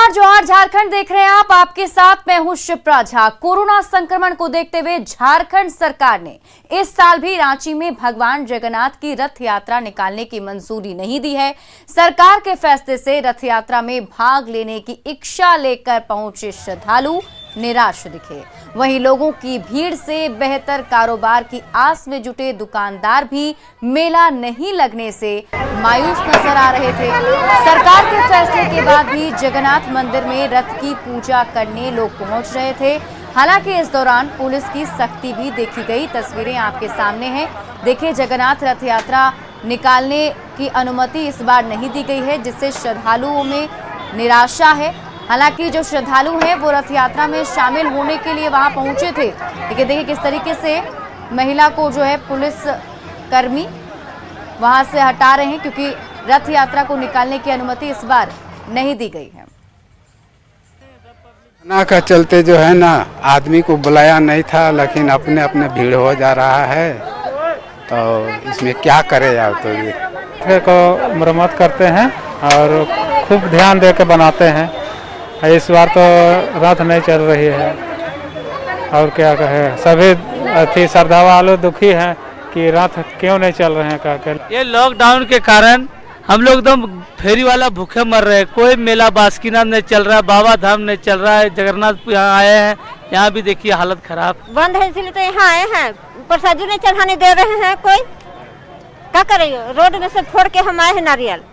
नमस्कार, जौहर झारखंड देख रहे हैं आप। आपके साथ मैं हूं शिप्रा झा। कोरोना संक्रमण को देखते हुए झारखंड सरकार ने इस साल भी रांची में भगवान जगन्नाथ की रथ यात्रा निकालने की मंजूरी नहीं दी है। सरकार के फैसले से रथ यात्रा में भाग लेने की इच्छा लेकर पहुंचे श्रद्धालु निराश दिखे। वहीं लोगों की भीड़ से बेहतर कारोबार की आस में जुटे दुकानदार भी मेला नहीं लगने से मायूस नजर आ रहे थे। सरकार के फैसले के बाद भी जगन्नाथ मंदिर में रथ की पूजा करने लोग पहुंच रहे थे। हालांकि इस दौरान पुलिस की सख्ती भी देखी गई। तस्वीरें आपके सामने हैं। देखिए, जगन्नाथ रथ यात्रा निकालने की अनुमति इस बार नहीं दी गई है, जिससे श्रद्धालुओं में निराशा है। हालांकि जो श्रद्धालु हैं वो रथ यात्रा में शामिल होने के लिए वहां पहुंचे थे। लेकिन देखिए किस तरीके से महिला को जो है पुलिस कर्मी वहां से हटा रहे हैं, क्योंकि रथ यात्रा को निकालने की अनुमति इस बार नहीं दी गई है। ना का चलते जो है ना, आदमी को बुलाया नहीं था, लेकिन अपने अपने भीड़ हो जा रहा है, तो इसमें क्या करे यार। तो ये को मरम्मत करते हैं और खूब ध्यान दे के बनाते हैं। इस बार तो रथ नहीं चल रही है, और क्या कहे, सभी अति श्रद्धा वाले दुखी हैं कि रथ क्यों नहीं चल रहे हैं कहकर। ये लॉकडाउन के कारण हम लोग एकदम फेरी वाला भूखे मर रहे हैं। कोई मेला बासुकीनाथ नहीं चल रहा है, बाबा धाम नहीं चल रहा है। जगन्नाथ यहाँ आए हैं, यहाँ भी देखिए हालत खराब बंद है, इसलिए तो यहाँ आए हैं। प्रसादी नहीं चढ़ाने दे रहे हैं। कोई क्या करेगा, रोड में से फोड़ के हम आए हैं नारियल।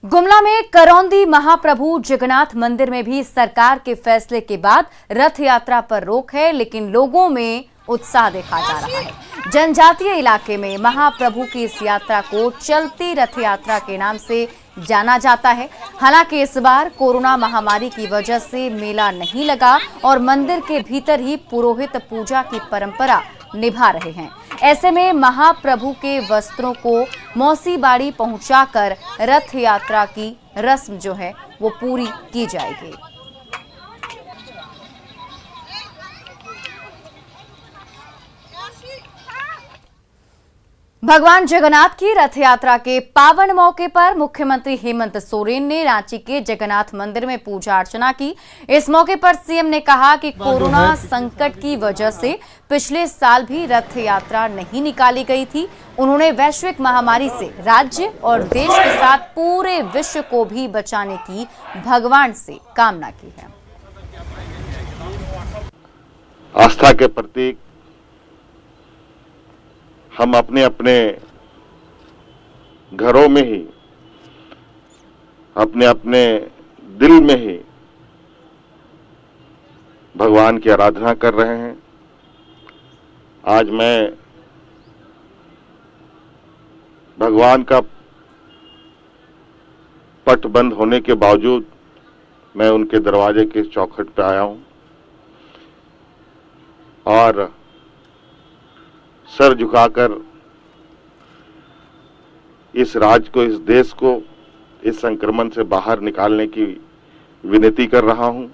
गुमला में करौंदी महाप्रभु जगन्नाथ मंदिर में भी सरकार के फैसले के बाद रथ यात्रा पर रोक है, लेकिन लोगों में उत्साह देखा जा रहा है। जनजातीय इलाके में महाप्रभु की इस यात्रा को चलती रथ यात्रा के नाम से जाना जाता है। हालांकि इस बार कोरोना महामारी की वजह से मेला नहीं लगा और मंदिर के भीतर ही पुरोहित पूजा की परंपरा निभा रहे हैं। ऐसे में महाप्रभु के वस्त्रों को मौसी बाड़ी पहुंचाकर रथ यात्रा की रस्म जो है वो पूरी की जाएगी। भगवान जगन्नाथ की रथ यात्रा के पावन मौके पर मुख्यमंत्री हेमंत सोरेन ने रांची के जगन्नाथ मंदिर में पूजा अर्चना की। इस मौके पर सीएम ने कहा कि कोरोना संकट की वजह से पिछले साल भी रथ यात्रा नहीं निकाली गई थी। उन्होंने वैश्विक महामारी से राज्य और देश के साथ पूरे विश्व को भी बचाने की भगवान से कामना की है। आस्था के प्रतीक हम अपने अपने घरों में ही, अपने अपने दिल में ही भगवान की आराधना कर रहे हैं। आज मैं भगवान का पट बंद होने के बावजूद मैं उनके दरवाजे के चौखट पे आया हूं और सर झुकाकर इस राज्य को, इस देश को इस संक्रमण से बाहर निकालने की विनती कर रहा हूं,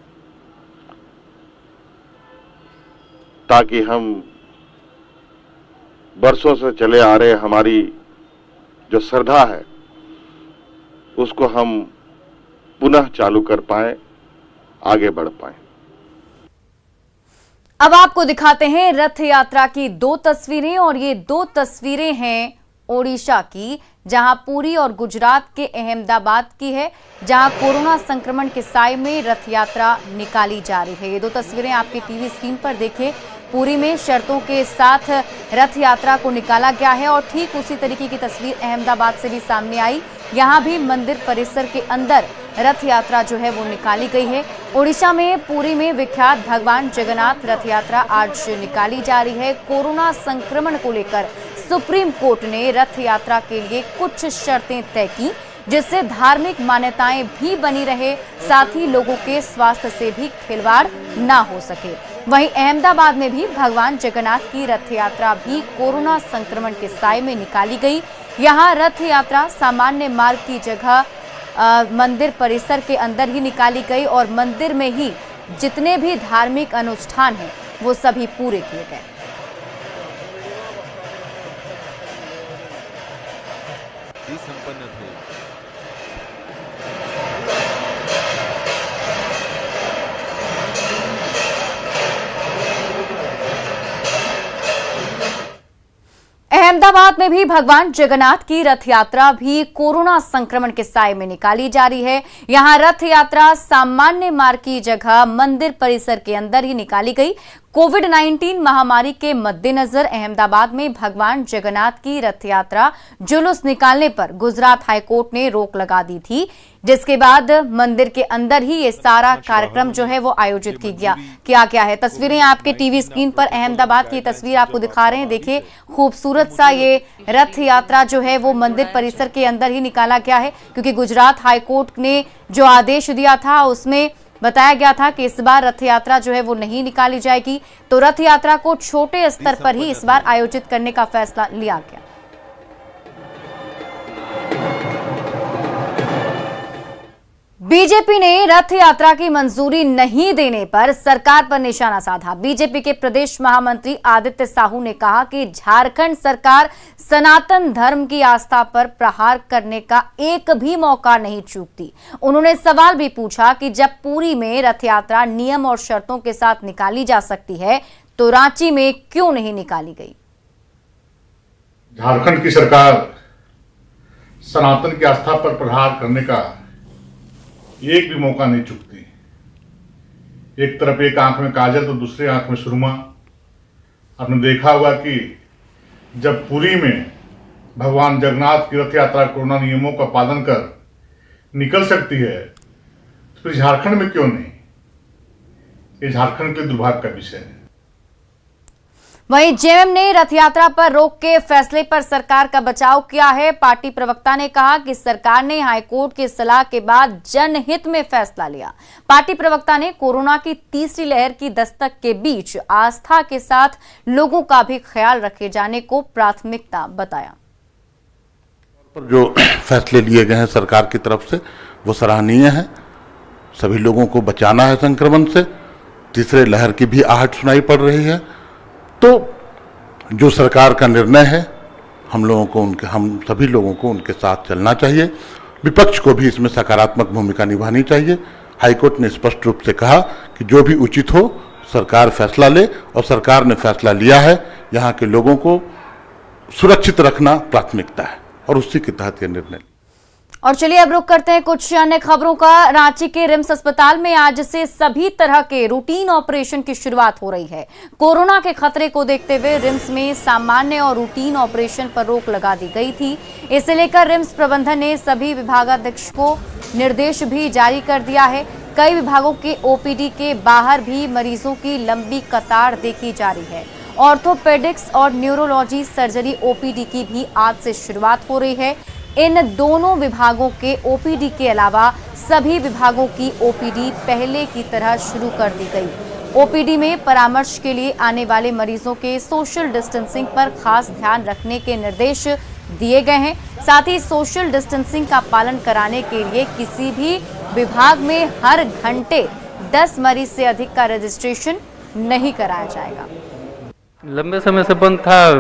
ताकि हम बरसों से चले आ रहे हमारी जो श्रद्धा है उसको हम पुनः चालू कर पाए, आगे बढ़ पाए। अब आपको दिखाते हैं रथ यात्रा की दो तस्वीरें, और ये दो तस्वीरें हैं ओडिशा की, जहां पुरी और गुजरात के अहमदाबाद की है, जहां कोरोना संक्रमण के साए में रथ यात्रा निकाली जा रही है। ये दो तस्वीरें आपके टीवी स्क्रीन पर देखें। पुरी में शर्तों के साथ रथ यात्रा को निकाला गया है और ठीक उसी तरीके की तस्वीर अहमदाबाद से भी सामने आई। यहाँ भी मंदिर परिसर के अंदर रथ यात्रा जो है वो निकाली गई है। ओडिशा में पुरी में विख्यात भगवान जगन्नाथ रथ यात्रा आज निकाली जा रही है। कोरोना संक्रमण को लेकर सुप्रीम कोर्ट ने रथ यात्रा के लिए कुछ शर्तें तय की, जिससे धार्मिक मान्यताएं भी बनी रहे, साथ ही लोगों के स्वास्थ्य से भी खिलवाड़ ना हो सके। वहीं अहमदाबाद में भी भगवान जगन्नाथ की रथ यात्रा भी कोरोना संक्रमण के साए में निकाली गई। यहाँ रथ यात्रा सामान्य मार्ग की जगह मंदिर परिसर के अंदर ही निकाली गई और मंदिर में ही जितने भी धार्मिक अनुष्ठान हैं वो सभी पूरे किए गए। अहमदाबाद में भी भगवान जगन्नाथ की रथ यात्रा भी कोरोना संक्रमण के साए में निकाली जा रही है। यहां रथ यात्रा सामान्य मार्ग की जगह मंदिर परिसर के अंदर ही निकाली गई। कोविड-19 महामारी के मद्देनजर अहमदाबाद में भगवान जगन्नाथ की रथ यात्रा जुलूस निकालने पर गुजरात हाईकोर्ट ने रोक लगा दी थी, जिसके बाद मंदिर के अंदर ही ये सारा कार्यक्रम जो है वो आयोजित किया गया है। तस्वीरें आपके टीवी स्क्रीन पर अहमदाबाद की तस्वीर आपको दिखा रहे हैं। देखिए, खूबसूरत सा ये रथ यात्रा जो है वो मंदिर परिसर के अंदर ही निकाला गया है, क्योंकि गुजरात हाईकोर्ट ने जो आदेश दिया था उसमें बताया गया था कि इस बार रथ यात्रा जो है वो नहीं निकाली जाएगी, तो रथ यात्रा को छोटे स्तर पर ही इस बार आयोजित करने का फैसला लिया गया। बीजेपी ने रथ यात्रा की मंजूरी नहीं देने पर सरकार पर निशाना साधा। बीजेपी के प्रदेश महामंत्री आदित्य साहू ने कहा कि झारखंड सरकार सनातन धर्म की आस्था पर प्रहार करने का एक भी मौका नहीं चूकती। उन्होंने सवाल भी पूछा कि जब पुरी में रथ यात्रा नियम और शर्तों के साथ निकाली जा सकती है, तो रांची में क्यों नहीं निकाली गई। झारखंड की सरकार सनातन की आस्था पर प्रहार करने का एक भी मौका नहीं चूकती। एक तरफ एक आंख में काजल तो दूसरी आंख में सुरमा। आपने देखा होगा कि जब पुरी में भगवान जगन्नाथ की रथ यात्रा कोरोना नियमों का पालन कर निकल सकती है, तो फिर झारखंड में क्यों नहीं। ये झारखंड के दुर्भाग्य का विषय है। वहीं जेएमएम ने रथ यात्रा पर रोक के फैसले पर सरकार का बचाव किया है। पार्टी प्रवक्ता ने कहा कि सरकार ने हाईकोर्ट की सलाह के बाद जनहित में फैसला लिया। पार्टी प्रवक्ता ने कोरोना की तीसरी लहर की दस्तक के बीच आस्था के साथ लोगों का भी ख्याल रखे जाने को प्राथमिकता बताया। जो फैसले लिए गए हैं सरकार की तरफ से वो सराहनीय है। सभी लोगों को बचाना है संक्रमण से। तीसरे लहर की भी आहट सुनाई पड़ रही है, तो जो सरकार का निर्णय है हम सभी लोगों को उनके साथ चलना चाहिए। विपक्ष को भी इसमें सकारात्मक भूमिका निभानी चाहिए। हाईकोर्ट ने स्पष्ट रूप से कहा कि जो भी उचित हो सरकार फैसला ले, और सरकार ने फैसला लिया है। यहाँ के लोगों को सुरक्षित रखना प्राथमिकता है और उसी के तहत यह निर्णय। और चलिए अब रुक करते हैं कुछ अन्य खबरों का। रांची के रिम्स अस्पताल में आज से सभी तरह के रूटीन ऑपरेशन की शुरुआत हो रही है। कोरोना के खतरे को देखते हुए रिम्स में सामान्य और रूटीन ऑपरेशन पर रोक लगा दी गई थी। इसे लेकर रिम्स प्रबंधन ने सभी विभागाध्यक्ष को निर्देश भी जारी कर दिया है। कई विभागों के ओपीडी के बाहर भी मरीजों की लंबी कतार देखी जा रही है। ऑर्थोपेडिक्स और न्यूरोलॉजी सर्जरी ओपीडी की भी आज से शुरुआत हो रही है। इन दोनों विभागों के ओपीडी के अलावा सभी विभागों की ओपीडी पहले की तरह शुरू कर दी गई। ओपीडी में परामर्श के लिए आने वाले मरीजों के सोशल डिस्टेंसिंग पर खास ध्यान रखने के निर्देश दिए गए हैं। साथ ही सोशल डिस्टेंसिंग का पालन कराने के लिए किसी भी विभाग में हर घंटे 10 मरीज से अधिक का रजिस्ट्रेशन नहीं कराया जाएगा। लंबे समय से बंद था,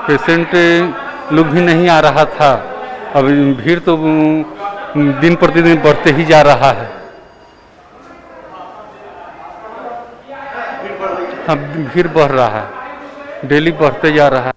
पेशेंट लोग भी नहीं आ रहा था। अब भीड़ तो दिन प्रतिदिन बढ़ते ही जा रहा है। अब भीड़ बढ़ रहा है, डेली बढ़ते जा रहा है।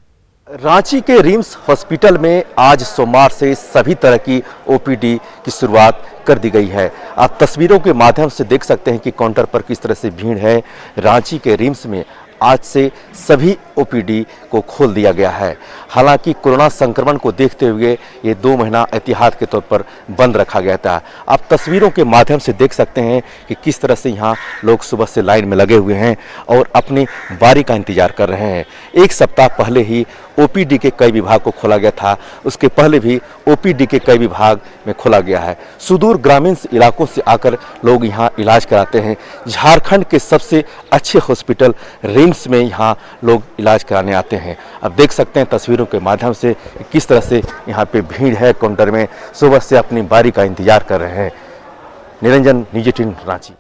रांची के रिम्स हॉस्पिटल में आज सोमवार से सभी तरह की ओपीडी की शुरुआत कर दी गई है। आप तस्वीरों के माध्यम से देख सकते हैं कि काउंटर पर किस तरह से भीड़ है। रांची के रिम्स में आज से सभी ओपीडी को खोल दिया गया है। हालांकि कोरोना संक्रमण को देखते हुए ये 2 महीना एहतियात के तौर पर बंद रखा गया था। आप तस्वीरों के माध्यम से देख सकते हैं कि किस तरह से यहाँ लोग सुबह से लाइन में लगे हुए हैं और अपनी बारी का इंतजार कर रहे हैं। एक सप्ताह पहले ही ओपीडी के कई विभाग को खोला गया था, उसके पहले भी ओपीडी के कई विभाग में खोला गया है। सुदूर ग्रामीण इलाकों से आकर लोग यहाँ इलाज कराते हैं। झारखंड के सबसे अच्छे हॉस्पिटल रिम्स में यहाँ लोग इलाज कराने आते हैं। अब देख सकते हैं तस्वीरों के माध्यम से किस तरह से यहाँ पे भीड़ है। काउंटर में सुबह से अपनी बारी का इंतजार कर रहे हैं। निरंजन, न्यूज़ 18 रांची।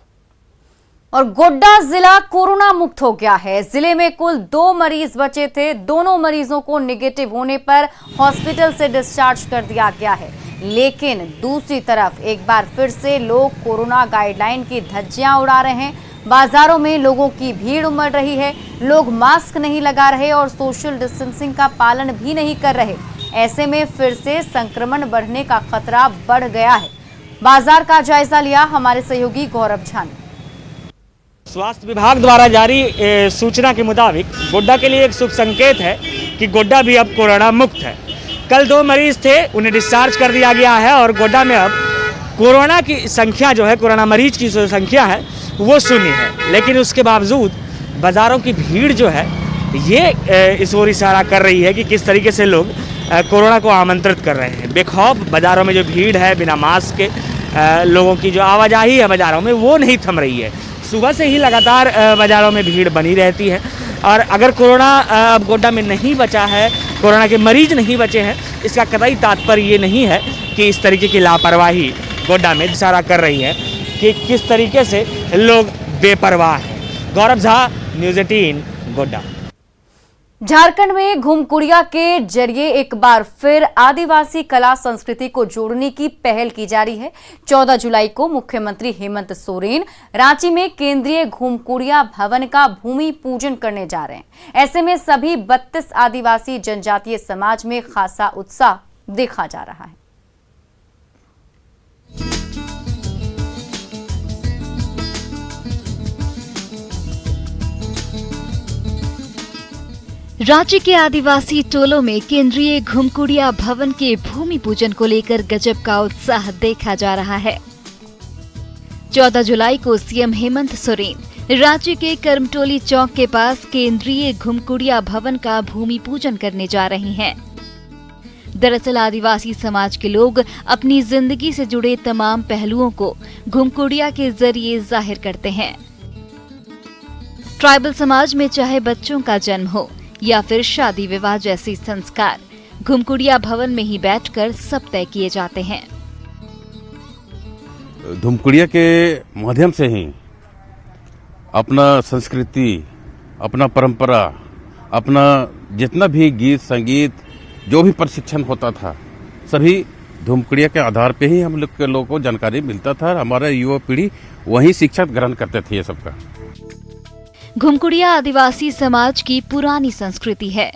और गोड्डा जिला कोरोना मुक्त हो गया है। जिले में कुल 2 मरीज बचे थे। दोनों मरीजों को नेगेटिव होने पर हॉस्पिटल से डिस्चार्ज कर दिया गया है। लेकिन दूसरी तरफ एक बार फिर से लोग कोरोना गाइडलाइन की धज्जियां उड़ा रहे हैं। बाजारों में लोगों की भीड़ उमड़ रही है। लोग मास्क नहीं लगा रहे और सोशल डिस्टेंसिंग का पालन भी नहीं कर रहे। ऐसे में फिर से संक्रमण बढ़ने का खतरा बढ़ गया है। बाजार का जायजा लिया हमारे सहयोगी गौरव झा ने। स्वास्थ्य विभाग द्वारा जारी सूचना के मुताबिक गोड्डा के लिए एक शुभ संकेत है कि गोड्डा भी अब कोरोना मुक्त है। कल 2 मरीज थे, उन्हें डिस्चार्ज कर दिया गया है और गोड्डा में अब कोरोना की संख्या जो है, कोरोना मरीज की जो संख्या है वो 0 है। लेकिन उसके बावजूद बाज़ारों की भीड़ जो है ये इस ओर इशारा कर रही है कि किस तरीके से लोग कोरोना को आमंत्रित कर रहे हैं। बेखौफ बाज़ारों में जो भीड़ है, बिना मास्क के लोगों की जो आवाजाही है बाज़ारों में वो नहीं थम रही है। सुबह से ही लगातार बाज़ारों में भीड़ बनी रहती है और अगर कोरोना अब गोड्डा में नहीं बचा है, कोरोना के मरीज नहीं बचे हैं, इसका कतई तात्पर्य ये नहीं है कि इस तरीके की लापरवाही गोड्डा में इशारा कर रही है कि किस तरीके से लोग बेपरवाह हैं। गौरव झा, न्यूज़ 18 गोड्डा। झारखंड में घुमकुड़िया के जरिए एक बार फिर आदिवासी कला संस्कृति को जोड़ने की पहल की जा रही है। 14 जुलाई को मुख्यमंत्री हेमंत सोरेन रांची में केंद्रीय घुमकुड़िया भवन का भूमि पूजन करने जा रहे हैं। ऐसे में सभी 32 आदिवासी जनजातीय समाज में खासा उत्साह देखा जा रहा है। रांची के आदिवासी टोलों में केंद्रीय घुमकुड़िया भवन के भूमि पूजन को लेकर गजब का उत्साह देखा जा रहा है। 14 जुलाई को सीएम हेमंत सोरेन रांची के करमटोली चौक के पास केंद्रीय घुमकुड़िया भवन का भूमि पूजन करने जा रहे हैं। दरअसल आदिवासी समाज के लोग अपनी जिंदगी से जुड़े तमाम पहलुओं को घुमकुड़िया के जरिए जाहिर करते हैं। ट्राइबल समाज में चाहे बच्चों का जन्म हो या फिर शादी विवाह जैसी संस्कार घुमकुड़िया भवन में ही बैठकर सब तय किए जाते हैं। घुमकुड़िया के माध्यम से ही अपना संस्कृति, अपना परंपरा, अपना जितना भी गीत संगीत जो भी प्रशिक्षण होता था, सभी घुमकुड़िया के आधार पे ही हम लोग के लोगों को जानकारी मिलता था। हमारा युवा पीढ़ी वही शिक्षा ग्रहण करते थे। ये सबका घुमकुड़िया आदिवासी समाज की पुरानी संस्कृति है,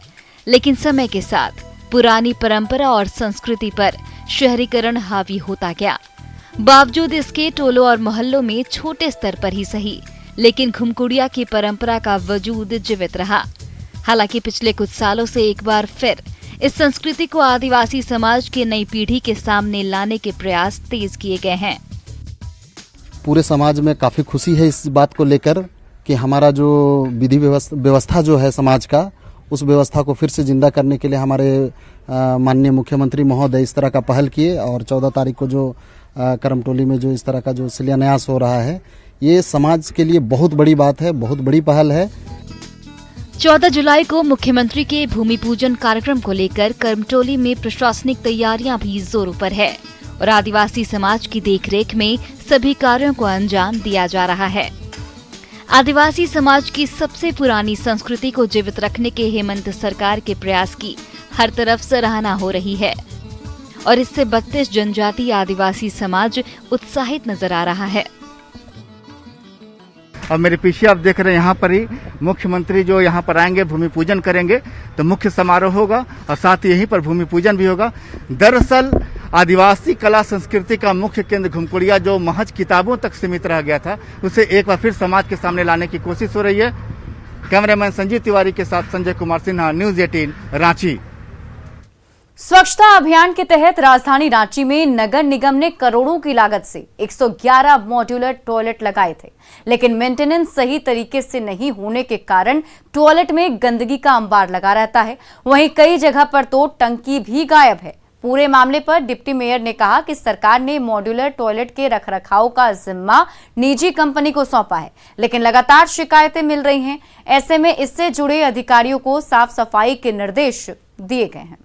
लेकिन समय के साथ पुरानी परंपरा और संस्कृति पर शहरीकरण हावी होता गया। बावजूद इसके टोलों और मोहल्लों में छोटे स्तर पर ही सही, लेकिन घुमकुड़िया की परंपरा का वजूद जीवित रहा। हालांकि पिछले कुछ सालों से एक बार फिर इस संस्कृति को आदिवासी समाज की नई पीढ़ी के सामने लाने के प्रयास तेज किए गए हैं। पूरे समाज में काफी खुशी है इस बात को लेकर कि हमारा जो विधि व्यवस्था जो है समाज का, उस व्यवस्था को फिर से जिंदा करने के लिए हमारे माननीय मुख्यमंत्री महोदय इस तरह का पहल किए और 14 तारीख को जो करमटोली में जो इस तरह का जो शिलान्यास हो रहा है, ये समाज के लिए बहुत बड़ी बात है, बहुत बड़ी पहल है। 14 जुलाई को मुख्यमंत्री के भूमि पूजन कार्यक्रम को लेकर करमटोली में प्रशासनिक तैयारियां भी जोरों पर है और आदिवासी समाज की देखरेख में सभी कार्यों को अंजाम दिया जा रहा है। आदिवासी समाज की सबसे पुरानी संस्कृति को जीवित रखने के हेमंत सरकार के प्रयास की हर तरफ सराहना हो रही है और इससे 32 जनजातीय आदिवासी समाज उत्साहित नजर आ रहा है। और मेरे पीछे आप देख रहे हैं, यहाँ पर ही मुख्यमंत्री जो यहाँ पर आएंगे, भूमि पूजन करेंगे, तो मुख्य समारोह होगा और साथ ही यहीं पर भूमि पूजन भी होगा। दरअसल आदिवासी कला संस्कृति का मुख्य केंद्र घुमकुड़िया जो महज किताबों तक सीमित रह गया था, उसे एक बार फिर समाज के सामने लाने की कोशिश हो रही है। कैमरामैन संजीव तिवारी के साथ संजय कुमार सिन्हा, न्यूज़ 18 रांची। स्वच्छता अभियान के तहत राजधानी रांची में नगर निगम ने करोड़ों की लागत से 111 मॉड्यूलर टॉयलेट लगाए थे, लेकिन मेंटेनेंस सही तरीके से नहीं होने के कारण टॉयलेट में गंदगी का अंबार लगा रहता है। वहीं कई जगह पर तो टंकी भी गायब है। पूरे मामले पर डिप्टी मेयर ने कहा कि सरकार ने मॉड्यूलर टॉयलेट के रखरखाव का जिम्मा निजी कंपनी को सौंपा है, लेकिन लगातार शिकायतें मिल रही हैं। ऐसे में इससे जुड़े अधिकारियों को साफ सफाई के निर्देश दिए गए हैं।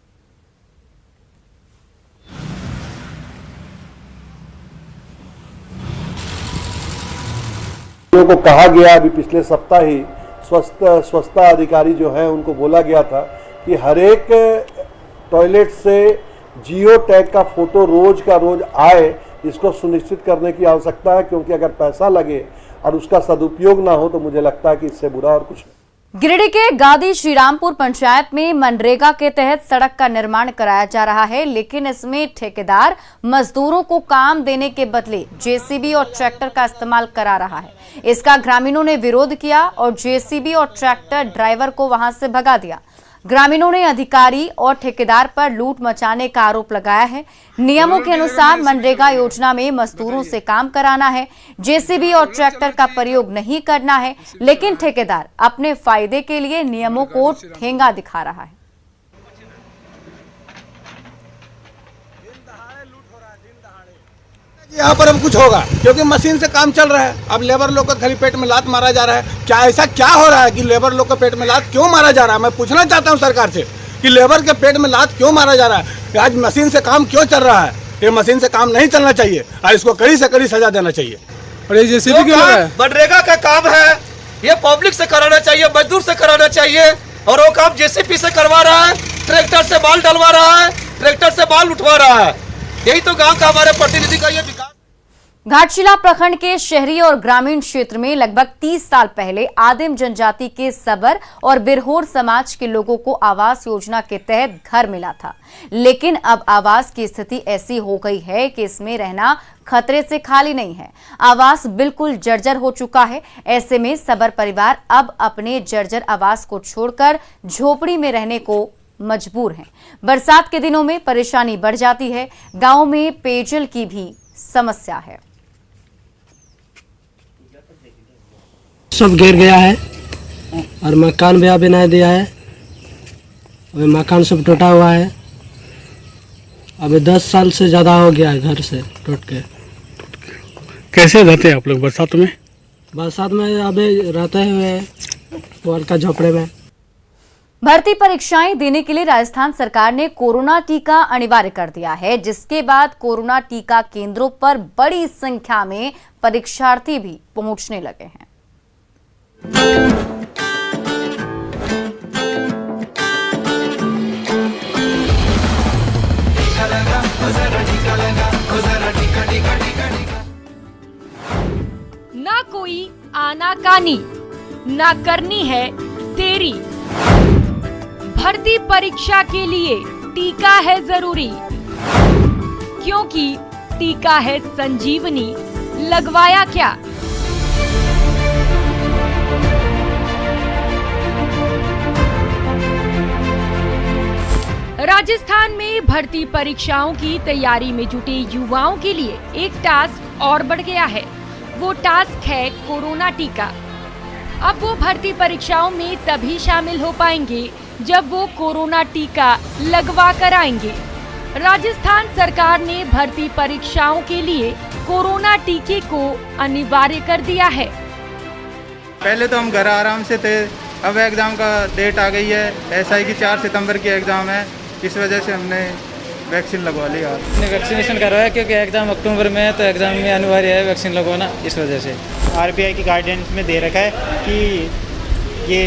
को कहा गया, अभी पिछले सप्ताह ही स्वच्छता अधिकारी जो है उनको बोला गया था कि हर एक टॉयलेट से जियो टैग का फोटो रोज का रोज आए, इसको सुनिश्चित करने की आवश्यकता है, क्योंकि अगर पैसा लगे और उसका सदुपयोग ना हो तो मुझे लगता है कि इससे बुरा और कुछ नहीं। गिरिडीह के गादी श्रीरामपुर पंचायत में मनरेगा के तहत सड़क का निर्माण कराया जा रहा है, लेकिन इसमें ठेकेदार मजदूरों को काम देने के बदले जेसीबी और ट्रैक्टर का इस्तेमाल करा रहा है। इसका ग्रामीणों ने विरोध किया और जेसीबी और ट्रैक्टर ड्राइवर को वहां से भगा दिया। ग्रामीणों ने अधिकारी और ठेकेदार पर लूट मचाने का आरोप लगाया है। नियमों के अनुसार मनरेगा योजना में मजदूरों से काम कराना है, जेसीबी और ट्रैक्टर का प्रयोग नहीं करना है, लेकिन ठेकेदार अपने फायदे के लिए नियमों को ठेंगा दिखा रहा है। यहाँ पर अब कुछ होगा क्योंकि मशीन से काम चल रहा है। अब लेबर लोग को खाली पेट में लात मारा जा रहा है। क्या ऐसा क्या हो रहा है कि लेबर लोग को पेट में लात क्यों मारा जा रहा है? मैं पूछना चाहता हूँ सरकार से कि लेबर के पेट में लात क्यों मारा जा रहा है? आज मशीन से काम क्यों चल रहा है? ये मशीन से काम नहीं चलना चाहिए और इसको कड़ी से कड़ी सजा देना चाहिए। और ये जेसीबी क्यों लगा है? मनरेगा का काम है, ये पब्लिक से कराना चाहिए, मजदूर से कराना चाहिए, और वो काम जेसीबी से करवा रहा है, ट्रैक्टर से माल डलवा रहा है, ट्रैक्टर से माल उठवा रहा है। यही तो गांव का हमारे प्रतिनिधि का ये विकास। घाटशिला प्रखंड के शहरी और ग्रामीण क्षेत्र में लगभग 30 साल पहले आदिम जनजाति के सबर और बिरहोर समाज के लोगों को आवास योजना के तहत घर मिला था, लेकिन अब आवास की स्थिति ऐसी हो गई है कि इसमें रहना खतरे से खाली नहीं है। आवास बिल्कुल जर्जर हो चुका है। ऐसे में सबर परिवार अब अपने जर्जर आवास को छोड़कर झोपड़ी में रहने को मजबूर हैं। बरसात के दिनों में परेशानी बढ़ जाती है। गांव में पेयजल की भी समस्या है। सब गिर गया है और मकान भी बना दिया है। अभी मकान सब टूटा हुआ है। अभी 10 साल से ज़्यादा हो गया है घर से टूट के। कैसे रहते हैं आप लोग बरसात में? बरसात में अभी रहते हुए पुआल का झोपड़े में। भर्ती परीक्षाएं देने के लिए राजस्थान सरकार ने कोरोना टीका अनिवार्य कर दिया है, जिसके बाद कोरोना टीका केंद्रों पर बड़ी संख्या में परीक्षार्थी भी पहुंचने लगे हैं। ना कोई आनाकानी, ना करनी है देरी। भर्ती परीक्षा के लिए टीका है जरूरी, क्योंकि टीका है संजीवनी। लगवाया क्या? राजस्थान में भर्ती परीक्षाओं की तैयारी में जुटे युवाओं के लिए एक टास्क और बढ़ गया है। वो टास्क है कोरोना टीका। अब वो भर्ती परीक्षाओं में तभी शामिल हो पाएंगे जब वो कोरोना टीका लगवा कर आएंगे। राजस्थान सरकार ने भर्ती परीक्षाओं के लिए कोरोना टीके को अनिवार्य कर दिया है। पहले तो हम घर आराम से थे, अब एग्ज़ाम का डेट आ गई है। एसआई की 4 सितंबर की एग्ज़ाम है, इस वजह से हमने वैक्सीन लगवा लिया। हमने वैक्सीनेशन करवाया क्योंकि एग्ज़ाम अक्टूबर में है, तो एग्ज़ाम में अनिवार्य है वैक्सीन लगवाना, इस वजह से। आरबीआई की गाइडेंस में दे रखा है कि ये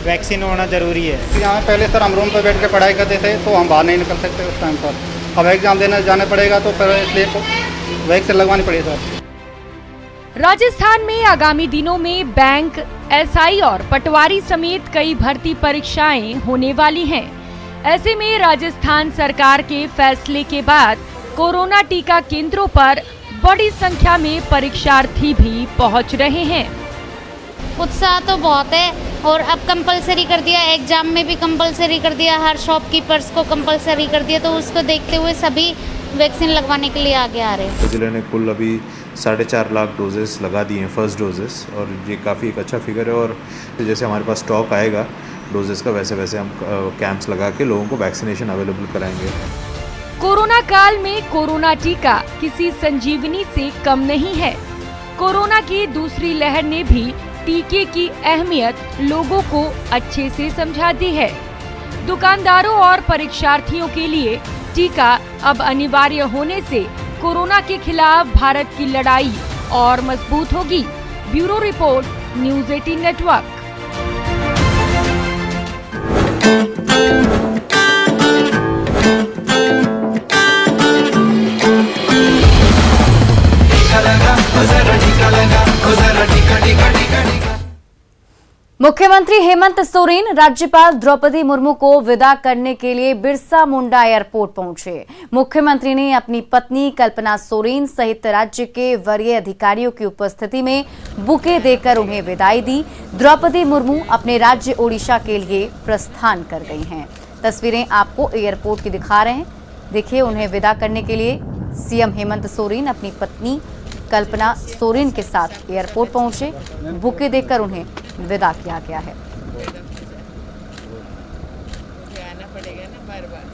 वैक्सीन होना ज़रूरी है। यहाँ पहले सर हम रूम पर बैठ के पढ़ाई करते थे, तो हम बाहर नहीं निकल सकते उस टाइम पर। अब एग्ज़ाम देने जाना पड़ेगा, तो फिर इसलिए वैक्सीन लगवानी पड़ेगी सर। राजस्थान में आगामी दिनों में बैंक, एसआई और पटवारी समेत कई भर्ती परीक्षाएं होने वाली हैं। ऐसे में राजस्थान सरकार के फैसले के बाद कोरोना टीका केंद्रों पर बड़ी संख्या में परीक्षार्थी भी पहुंच रहे हैं। उत्साह तो बहुत है, और अब कंपलसरी कर दिया, एग्जाम में भी कंपलसरी कर दिया, हर शॉपकीपर्स को कंपलसरी कर दिया, तो उसको देखते हुए सभी वैक्सीन लगवाने के लिए आगे आ रहे हैं। जिले ने कुल अभी 4.5 लाख डोजेस लगा दिए हैं, फर्स्ट डोजेस, और ये काफ़ी एक अच्छा फिगर है। और जैसे हमारे पास स्टॉक आएगा डोजेस का, वैसे वैसे हम कैंप्स लगा के लोगों को वैक्सीनेशन अवेलेबल कराएंगे। कोरोना काल में कोरोना टीका किसी संजीवनी से कम नहीं है। कोरोना की दूसरी लहर ने भी टीके की अहमियत लोगों को अच्छे से समझा दी है। दुकानदारों और परीक्षार्थियों के लिए टीका अब अनिवार्य होने से कोरोना के खिलाफ भारत की लड़ाई और मजबूत होगी। Bureau report, news 18 network. टीका लगा, टीका लगा, टीका मुख्यमंत्री हेमंत सोरेन राज्यपाल द्रौपदी मुर्मू को विदा करने के लिए बिरसा मुंडा एयरपोर्ट पहुंचे। मुख्यमंत्री ने अपनी पत्नी कल्पना सोरेन सहित राज्य के वरीय अधिकारियों की उपस्थिति में बुके देकर उन्हें विदाई दी। द्रौपदी मुर्मू अपने राज्य ओडिशा के लिए प्रस्थान कर गई हैं। तस्वीरें आपको एयरपोर्ट की दिखा रहे हैं। देखिए, उन्हें विदा करने के लिए सीएम हेमंत सोरेन अपनी पत्नी कल्पना सोरेन के साथ एयरपोर्ट पहुंचे। बुके देकर उन्हें विदा किया गया है। आना पड़ेगा ना बार बार।